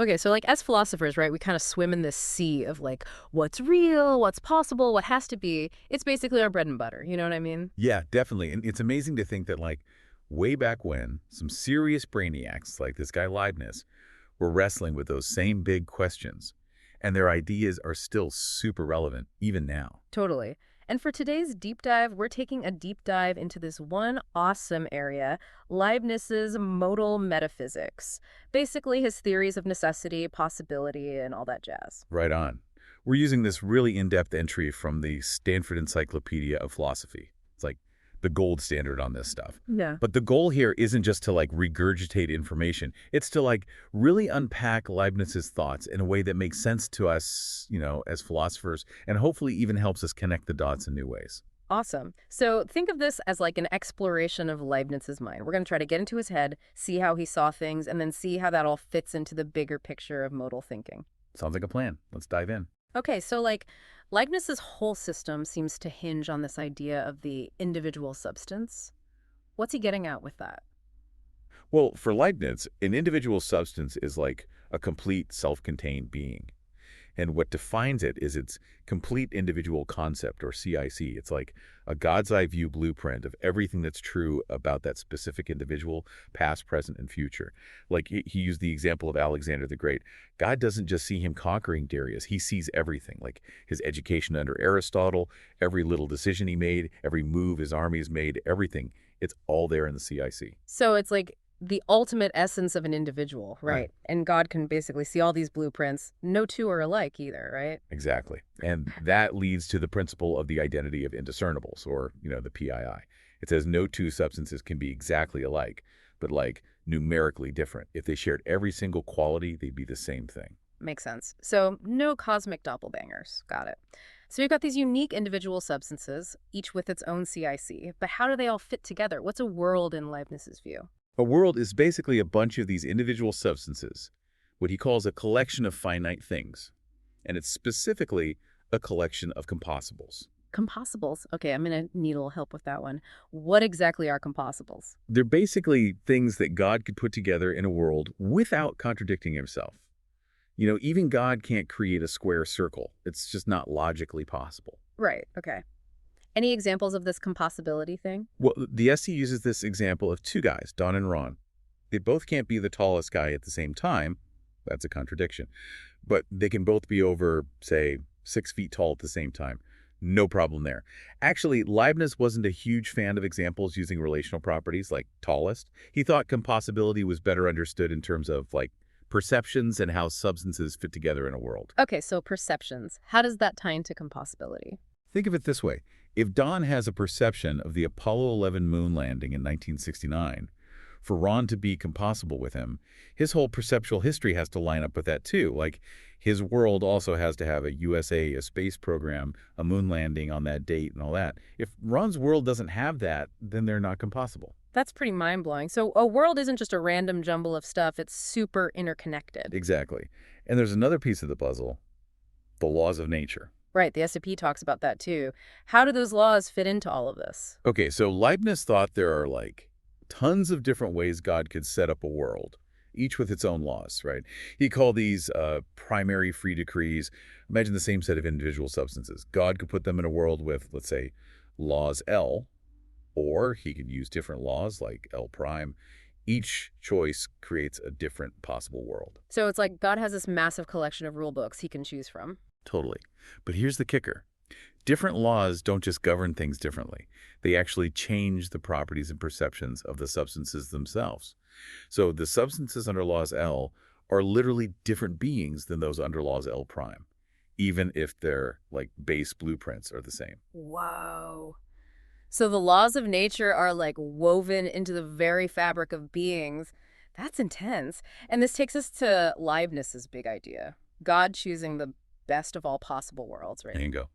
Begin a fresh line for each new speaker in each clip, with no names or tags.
Okay, so like as philosophers, right, we kind of swim in this sea of like what's real, what's possible, what has to be. It's basically our bread and butter. You know what I mean?
Yeah, definitely. And it's amazing to think that, like, way back when, some serious brainiacs like this guy Leibniz were wrestling with those same big questions. And their ideas are still super relevant, even now.
Totally. And for today's deep dive, we're taking a deep dive into this one awesome area, Leibniz's modal metaphysics. Basically, his theories of necessity, possibility, and all that jazz.
Right on. We're using this really in-depth entry from the Stanford Encyclopedia of Philosophy. It's like the gold standard on this stuff.
Yeah.
But the goal here isn't just to like regurgitate information. It's to like really unpack Leibniz's thoughts in a way that makes sense to us, as philosophers, and hopefully even helps us connect the dots in new ways.
Awesome. So think of this as like an exploration of Leibniz's mind. We're going to try to get into his head, see how he saw things, and then see how that all fits into the bigger picture of modal thinking.
Sounds like a plan. Let's dive in.
Okay, so like Leibniz's whole system seems to hinge on this idea of the individual substance. What's he getting at with that?
Well, for Leibniz, an individual substance is like a complete self-contained being. And what defines it is its complete individual concept, or CIC. It's like a God's eye view blueprint of everything that's true about that specific individual, past, present, and future. Like he used the example of Alexander the Great. God doesn't just see him conquering Darius. He sees everything, like his education under Aristotle, every little decision he made, every move his armies made, everything. It's all there in the CIC.
So it's like the ultimate essence of an individual,
Right.
right? And God can basically see all these blueprints. No two are alike either, right?
Exactly. And that leads to the principle of the identity of indiscernibles, or, the PII. It says no two substances can be exactly alike, but like numerically different. If they shared every single quality, they'd be the same thing.
Makes sense. So no cosmic doppelbangers. Got it. So you've got these unique individual substances, each with its own CIC, but how do they all fit together? What's a world in Leibniz's view?
A world is basically a bunch of these individual substances, what he calls a collection of finite things. And it's specifically a collection of compossibles.
Compossibles. Okay, I'm going to need a little help with that one. What exactly are compossibles?
They're basically things that God could put together in a world without contradicting himself. Even God can't create a square circle. It's just not logically possible.
Right, okay. Any examples of this compossibility thing?
Well, the SC uses this example of two guys, Don and Ron. They both can't be the tallest guy at the same time. That's a contradiction. But they can both be over, say, 6 feet tall at the same time. No problem there. Actually, Leibniz wasn't a huge fan of examples using relational properties like tallest. He thought compossibility was better understood in terms of, like, perceptions and how substances fit together in a world.
Okay, so perceptions. How does that tie into compossibility?
Think of it this way. If Don has a perception of the Apollo 11 moon landing in 1969, for Ron to be compossible with him, his whole perceptual history has to line up with that too. Like, his world also has to have a USA, a space program, a moon landing on that date and all that. If Ron's world doesn't have that, then they're not compossible.
That's pretty mind-blowing. So a world isn't just a random jumble of stuff, it's super interconnected.
Exactly. And there's another piece of the puzzle, the laws of nature.
Right, the SAP talks about that too. How do those laws fit into all of this?
Okay, so Leibniz thought there are like tons of different ways God could set up a world, each with its own laws, right? He called these primary free decrees. Imagine the same set of individual substances. God could put them in a world with, let's say, laws L, or he could use different laws like L prime. Each choice creates a different possible world.
So it's like God has this massive collection of rule books he can choose from.
Totally. But here's the kicker. Different laws don't just govern things differently. They actually change the properties and perceptions of the substances themselves. So the substances under laws L are literally different beings than those under laws L prime, even if their like base blueprints are the same.
Whoa. So the laws of nature are like woven into the very fabric of beings. That's intense. And this takes us to Leibniz's big idea, God choosing the best of all possible worlds, right?
There you go.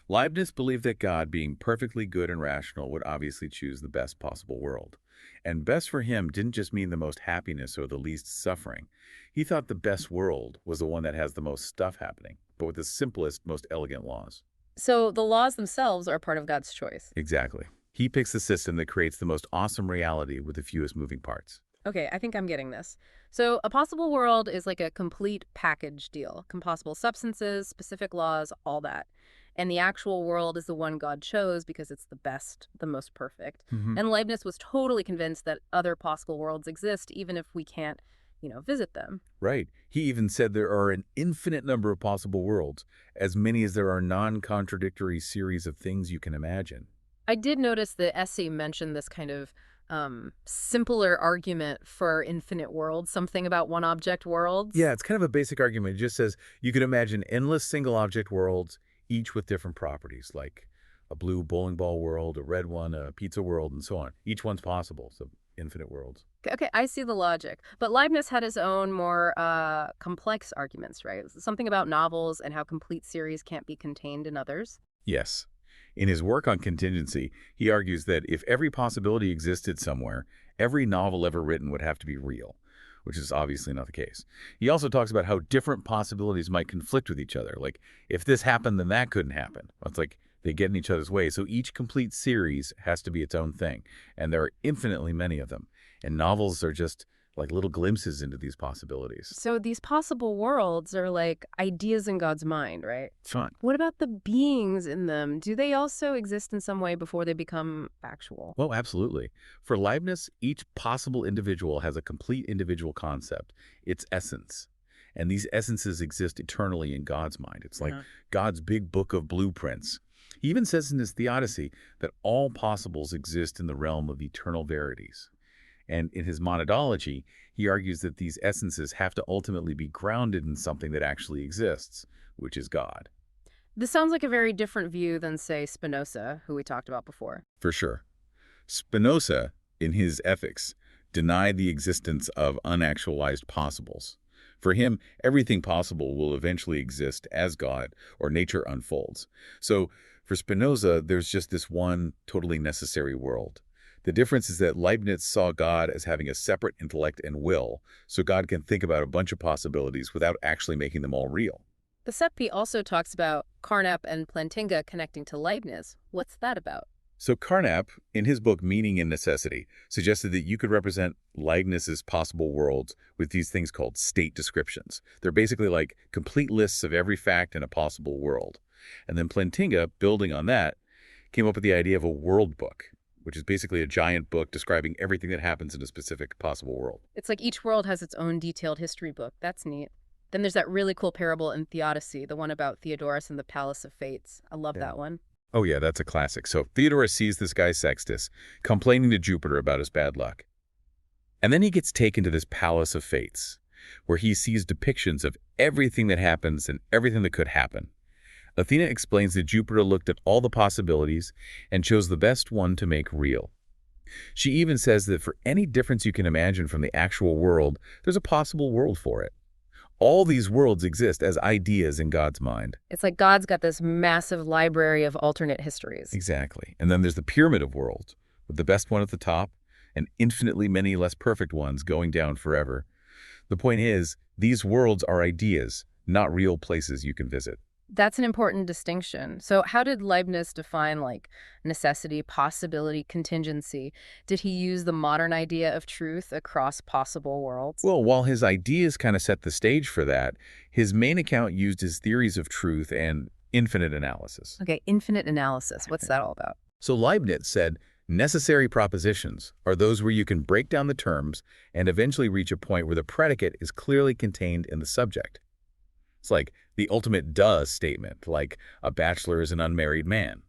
Leibniz believed that God, being perfectly good and rational, would obviously choose the best possible world. And best for him didn't just mean the most happiness or the least suffering. He thought the best world was the one that has the most stuff happening, but with the simplest, most elegant laws.
So the laws themselves are part of God's choice.
Exactly. He picks the system that creates the most awesome reality with the fewest moving parts.
Okay, I think I'm getting this. So a possible world is like a complete package deal. Compossible substances, specific laws, all that. And the actual world is the one God chose because it's the best, the most perfect.
Hmm.
And Leibniz was totally convinced that other possible worlds exist, even if we can't, visit them.
Right. He even said there are an infinite number of possible worlds, as many as there are non-contradictory series of things you can imagine.
I did notice the essay mentioned this kind of simpler argument for infinite worlds, something about one object worlds.
Yeah, it's kind of a basic argument. It just says you could imagine endless single object worlds, each with different properties, like a blue bowling ball world, a red one, a pizza world, and so on. Each one's possible, so infinite worlds.
Okay, I see the logic. But Leibniz had his own more complex arguments, right? Something about novels and how complete series can't be contained in others.
Yes. In his work on contingency, he argues that if every possibility existed somewhere, every novel ever written would have to be real, which is obviously not the case. He also talks about how different possibilities might conflict with each other. Like, if this happened, then that couldn't happen. It's like they get in each other's way. So each complete series has to be its own thing, and there are infinitely many of them. And novels are just like little glimpses into these possibilities.
So these possible worlds are like ideas in God's mind, right?
Fun.
What about the beings in them? Do they also exist in some way before they become actual?
Well, absolutely. For Leibniz, each possible individual has a complete individual concept, its essence. And these essences exist eternally in God's mind. It's like God's big book of blueprints. He even says in his Theodicy that all possibles exist in the realm of eternal verities. And in his monadology, he argues that these essences have to ultimately be grounded in something that actually exists, which is God.
This sounds like a very different view than, say, Spinoza, who we talked about before.
For sure. Spinoza, in his Ethics, denied the existence of unactualized possibles. For him, everything possible will eventually exist as God or nature unfolds. So for Spinoza, there's just this one totally necessary world. The difference is that Leibniz saw God as having a separate intellect and will, so God can think about a bunch of possibilities without actually making them all real.
The Seppi also talks about Carnap and Plantinga connecting to Leibniz. What's that about?
So Carnap, in his book Meaning and Necessity, suggested that you could represent Leibniz's possible worlds with these things called state descriptions. They're basically like complete lists of every fact in a possible world. And then Plantinga, building on that, came up with the idea of a world book, which is basically a giant book describing everything that happens in a specific possible world.
It's like each world has its own detailed history book. That's neat. Then there's that really cool parable in Theodicy, the one about Theodorus and the Palace of Fates. I love that one.
Oh yeah, that's a classic. So Theodorus sees this guy Sextus complaining to Jupiter about his bad luck. And then he gets taken to this Palace of Fates, where he sees depictions of everything that happens and everything that could happen. Athena explains that Jupiter looked at all the possibilities and chose the best one to make real. She even says that for any difference you can imagine from the actual world, there's a possible world for it. All these worlds exist as ideas in God's mind.
It's like God's got this massive library of alternate histories.
Exactly. And then there's the pyramid of worlds, with the best one at the top and infinitely many less perfect ones going down forever. The point is, these worlds are ideas, not real places you can visit.
That's an important distinction. So how did Leibniz define like necessity, possibility, contingency? Did he use the modern idea of truth across possible worlds?
Well, while his ideas kind of set the stage for that, his main account used his theories of truth and infinite analysis.
Okay, infinite analysis. What's that all about?
So Leibniz said, necessary propositions are those where you can break down the terms and eventually reach a point where the predicate is clearly contained in the subject. It's like the ultimate does statement, like a bachelor is an unmarried man.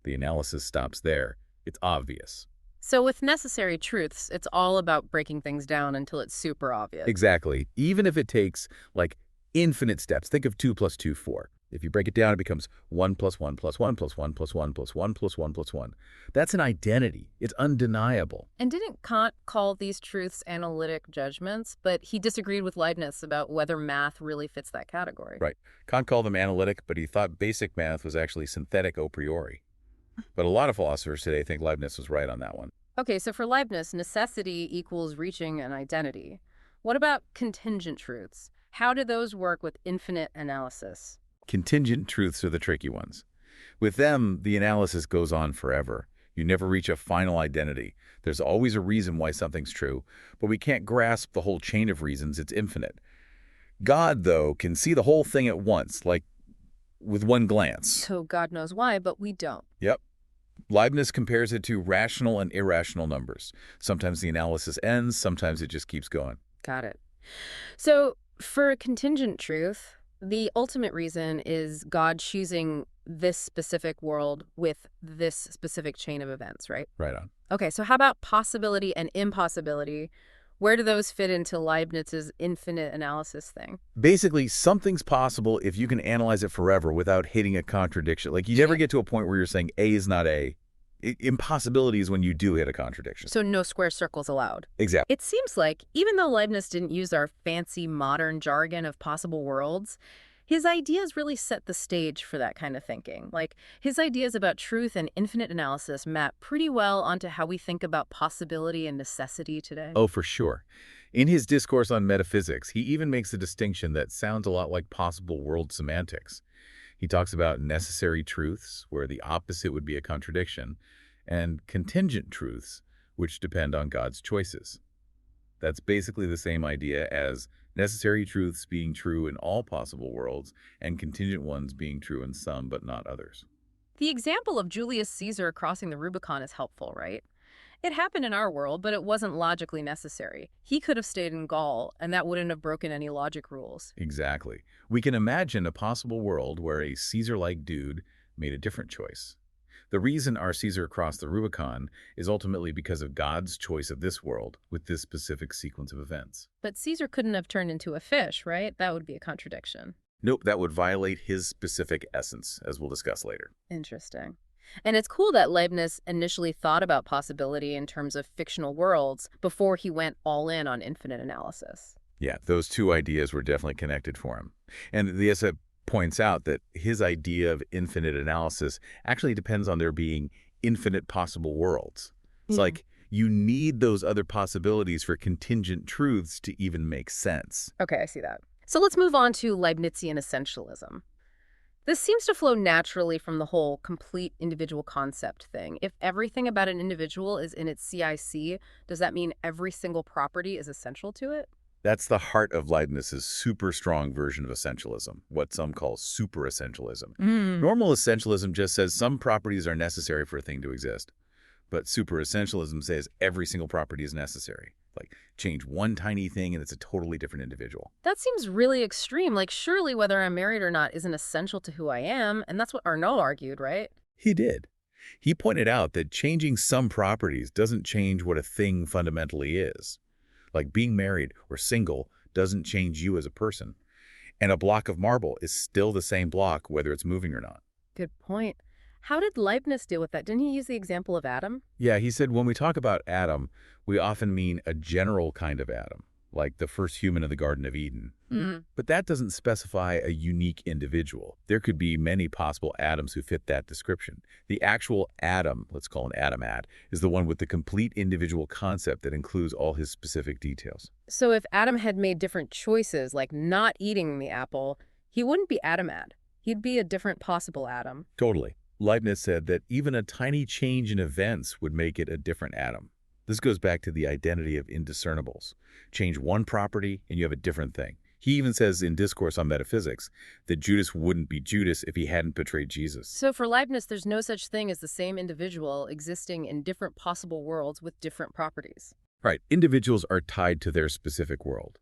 The analysis stops there. It's obvious.
So with necessary truths, it's all about breaking things down until it's super obvious.
Exactly. Even if it takes like infinite steps. Think of 2 + 2, 4. If you break it down, it becomes 1 + 1 + 1 + 1 + 1 + 1 + 1 + 1. That's an identity. It's undeniable.
And didn't Kant call these truths analytic judgments? But he disagreed with Leibniz about whether math really fits that category.
Right. Kant called them analytic, but he thought basic math was actually synthetic a priori. But a lot of philosophers today think Leibniz was right on that one.
Okay, so for Leibniz, necessity equals reaching an identity. What about contingent truths? How do those work with infinite analysis?
Contingent truths are the tricky ones. With them, the analysis goes on forever. You never reach a final identity. There's always a reason why something's true, but we can't grasp the whole chain of reasons. It's infinite. God, though, can see the whole thing at once, like with one glance.
So God knows why, but we don't.
Yep. Leibniz compares it to rational and irrational numbers. Sometimes the analysis ends, sometimes it just keeps going.
Got it. So for contingent truth, the ultimate reason is God choosing this specific world with this specific chain of events, right?
Right on.
Okay, so how about possibility and impossibility? Where do those fit into Leibniz's infinite analysis thing?
Basically, something's possible if you can analyze it forever without hitting a contradiction. Like, you never get to a point where you're saying A is not A. Impossibility is when you do hit a contradiction.
So no square circles allowed.
Exactly.
It seems like, even though Leibniz didn't use our fancy modern jargon of possible worlds, his ideas really set the stage for that kind of thinking. Like, his ideas about truth and infinite analysis map pretty well onto how we think about possibility and necessity today.
Oh, for sure. In his discourse on metaphysics, he even makes a distinction that sounds a lot like possible world semantics. He talks about necessary truths, where the opposite would be a contradiction, and contingent truths, which depend on God's choices. That's basically the same idea as necessary truths being true in all possible worlds and contingent ones being true in some but not others.
The example of Julius Caesar crossing the Rubicon is helpful, right? It happened in our world, but it wasn't logically necessary. He could have stayed in Gaul, and that wouldn't have broken any logic rules.
Exactly. We can imagine a possible world where a Caesar-like dude made a different choice. The reason our Caesar crossed the Rubicon is ultimately because of God's choice of this world with this specific sequence of events.
But Caesar couldn't have turned into a fish, right? That would be a contradiction.
Nope, that would violate his specific essence, as we'll discuss later.
Interesting. And it's cool that Leibniz initially thought about possibility in terms of fictional worlds before he went all in on infinite analysis.
Yeah, those two ideas were definitely connected for him. And the essay points out that his idea of infinite analysis actually depends on there being infinite possible worlds. It's like you need those other possibilities for contingent truths to even make sense.
Okay, I see that. So let's move on to Leibnizian essentialism. This seems to flow naturally from the whole complete individual concept thing. If everything about an individual is in its CIC, does that mean every single property is essential to it?
That's the heart of Leibniz's super strong version of essentialism, what some call super essentialism. Normal essentialism just says some properties are necessary for a thing to exist. But super essentialism says every single property is necessary. Like, change one tiny thing and it's a totally different individual.
That seems really extreme. Like, surely whether I'm married or not isn't essential to who I am, and that's what Arnaud argued, right?
He did. He pointed out that changing some properties doesn't change what a thing fundamentally is. Like, being married or single doesn't change you as a person. And a block of marble is still the same block whether it's moving or not.
Good point. How did Leibniz deal with that? Didn't he use the example of Adam?
Yeah, he said when we talk about Adam, we often mean a general kind of Adam, like the first human in the Garden of Eden. But that doesn't specify a unique individual. There could be many possible Adams who fit that description. The actual Adam, let's call an Adamat, is the one with the complete individual concept that includes all his specific details.
So if Adam had made different choices, like not eating the apple, he wouldn't be Adamat. He'd be a different possible Adam.
Totally. Leibniz said that even a tiny change in events would make it a different atom. This goes back to the identity of indiscernibles. Change one property and you have a different thing. He even says in Discourse on Metaphysics that Judas wouldn't be Judas if he hadn't betrayed Jesus.
So for Leibniz, there's no such thing as the same individual existing in different possible worlds with different properties.
Right, individuals are tied to their specific world.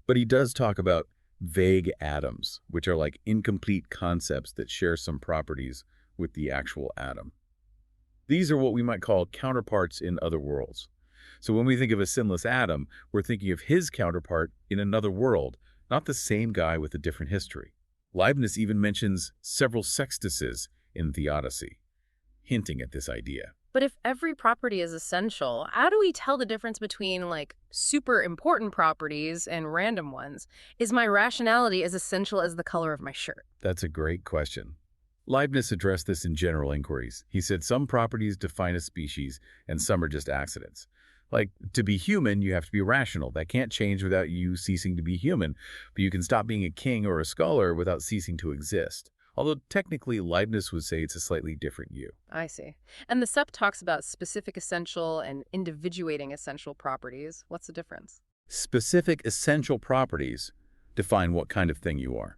But he does talk about vague atoms, which are like incomplete concepts that share some properties with the actual atom. These are what we might call counterparts in other worlds. So when we think of a sinless Adam, we're thinking of his counterpart in another world, not the same guy with a different history. Leibniz even mentions several sextuses in Theodicy, hinting at this idea.
But if every property is essential, how do we tell the difference between, like, super important properties and random ones? Is my rationality as essential as the color of my shirt?
That's a great question. Leibniz addressed this in general inquiries. He said some properties define a species and some are just accidents. Like, to be human, you have to be rational. That can't change without you ceasing to be human, but you can stop being a king or a scholar without ceasing to exist. although technically Leibniz would say it's a slightly different view.
I see. And the SEP talks about specific essential and individuating essential properties. What's the difference?
Specific essential properties define what kind of thing you are.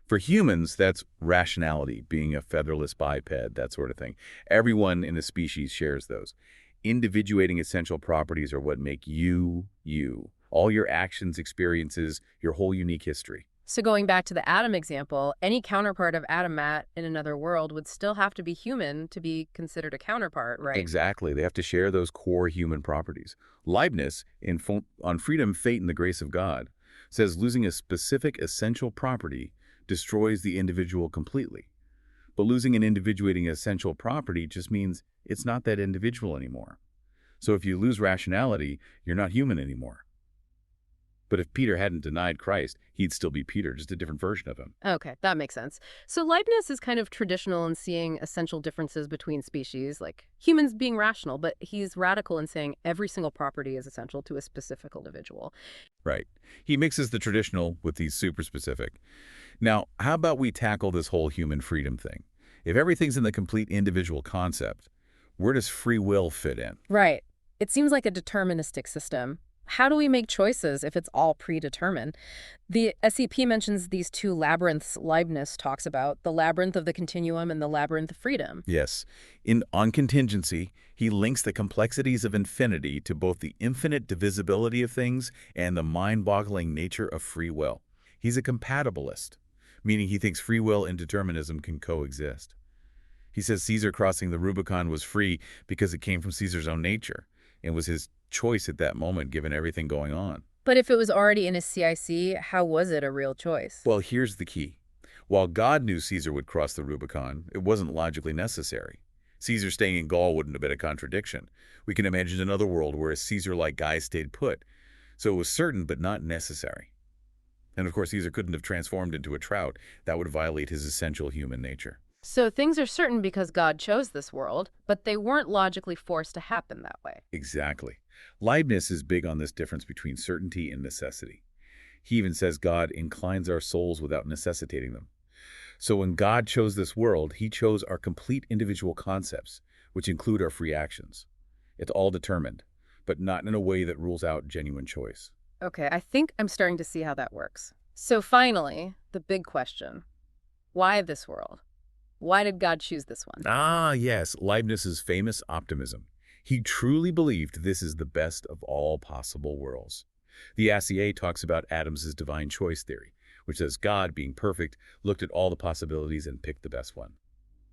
For humans, that's rationality, being a featherless biped, that sort of thing. Everyone in a species shares those. Individuating essential properties are what make you, you. All your actions, experiences, your whole unique history.
So going back to the atom example, any counterpart of atomat in another world would still have to be human to be considered a counterpart, right?
Exactly. They have to share those core human properties. Leibniz, on Freedom, Fate, and the Grace of God, says losing a specific essential property destroys the individual completely. But losing an individuating essential property just means it's not that individual anymore. So if you lose rationality, you're not human anymore. But if Peter hadn't denied Christ, he'd still be Peter, just a different version of him.
Okay, that makes sense. So Leibniz is kind of traditional in seeing essential differences between species, like humans being rational, but he's radical in saying every single property is essential to a specific individual.
Right. He mixes the traditional with the super specific. Now, how about we tackle this whole human freedom thing? If everything's in the complete individual concept, where does free will fit in?
Right. It seems like a deterministic system. How do we make choices if it's all predetermined? The SEP mentions these two labyrinths Leibniz talks about, the labyrinth of the continuum and the labyrinth of freedom.
Yes. On contingency, he links the complexities of infinity to both the infinite divisibility of things and the mind-boggling nature of free will. He's a compatibilist, meaning he thinks free will and determinism can coexist. He says Caesar crossing the Rubicon was free because it came from Caesar's own nature and was his choice at that moment given everything going on.
But if it was already in his CIC, how was it a real choice?
Well, here's the key. While God knew Caesar would cross the Rubicon, it wasn't logically necessary. Caesar staying in Gaul wouldn't have been a contradiction. We can imagine another world where a Caesar-like guy stayed put. So it was certain but not necessary. And of course, Caesar couldn't have transformed into a trout. That would violate his essential human nature.
So things are certain because God chose this world, but they weren't logically forced to happen that way.
Exactly. Leibniz is big on this difference between certainty and necessity. He even says God inclines our souls without necessitating them. So when God chose this world, he chose our complete individual concepts, which include our free actions. It's all determined, but not in a way that rules out genuine choice.
Okay, I think I'm starting to see how that works. So finally, the big question. Why this world? Why did God choose this one?
Ah, yes, Leibniz's famous optimism. He truly believed this is the best of all possible worlds. The ACA talks about Adams's divine choice theory, which says God, being perfect, looked at all the possibilities and picked the best one.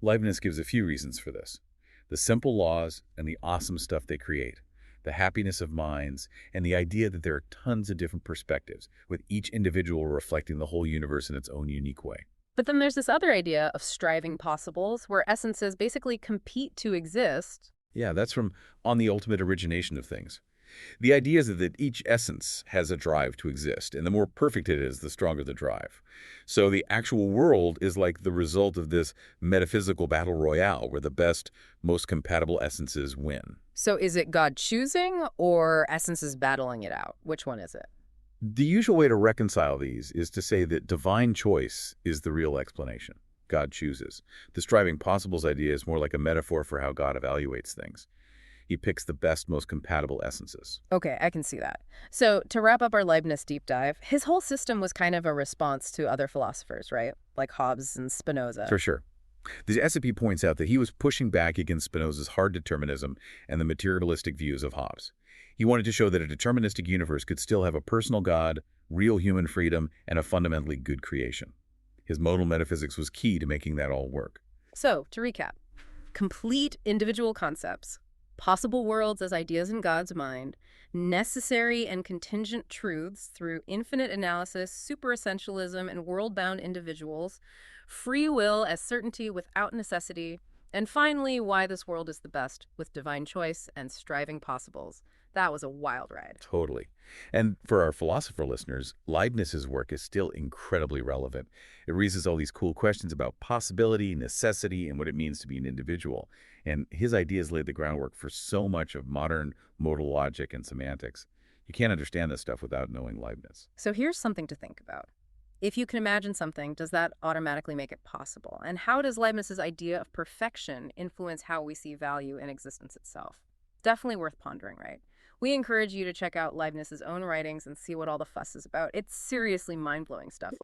Leibniz gives a few reasons for this. The simple laws and the awesome stuff they create, the happiness of minds, and the idea that there are tons of different perspectives, with each individual reflecting the whole universe in its own unique way.
But then there's this other idea of striving possibles, where essences basically compete to exist.
Yeah, that's from On the Ultimate Origination of Things. The idea is that each essence has a drive to exist, and the more perfect it is, the stronger the drive. So the actual world is like the result of this metaphysical battle royale, where the best, most compatible essences win.
So is it God choosing or essences battling it out? Which one is it?
The usual way to reconcile these is to say that divine choice is the real explanation. God chooses. The striving possibles idea is more like a metaphor for how God evaluates things. He picks the best, most compatible essences.
Okay, I can see that. So to wrap up our Leibniz deep dive, his whole system was kind of a response to other philosophers, right? Like Hobbes and Spinoza.
For sure. The SCP points out that he was pushing back against Spinoza's hard determinism and the materialistic views of Hobbes. He wanted to show that a deterministic universe could still have a personal God, real human freedom, and a fundamentally good creation. His modal metaphysics was key to making that all work.
So, to recap, complete individual concepts, possible worlds as ideas in God's mind, necessary and contingent truths through infinite analysis, super-essentialism, and world-bound individuals, free will as certainty without necessity, and finally, why this world is the best, with divine choice and striving possibles. That was a wild ride.
Totally. And for our philosopher listeners, Leibniz's work is still incredibly relevant. It raises all these cool questions about possibility, necessity, and what it means to be an individual. And his ideas laid the groundwork for so much of modern modal logic and semantics. You can't understand this stuff without knowing Leibniz.
So here's something to think about. If you can imagine something, does that automatically make it possible? And how does Leibniz's idea of perfection influence how we see value in existence itself? Definitely worth pondering, right? We encourage you to check out Leibniz's own writings and see what all the fuss is about. It's seriously mind blowing stuff.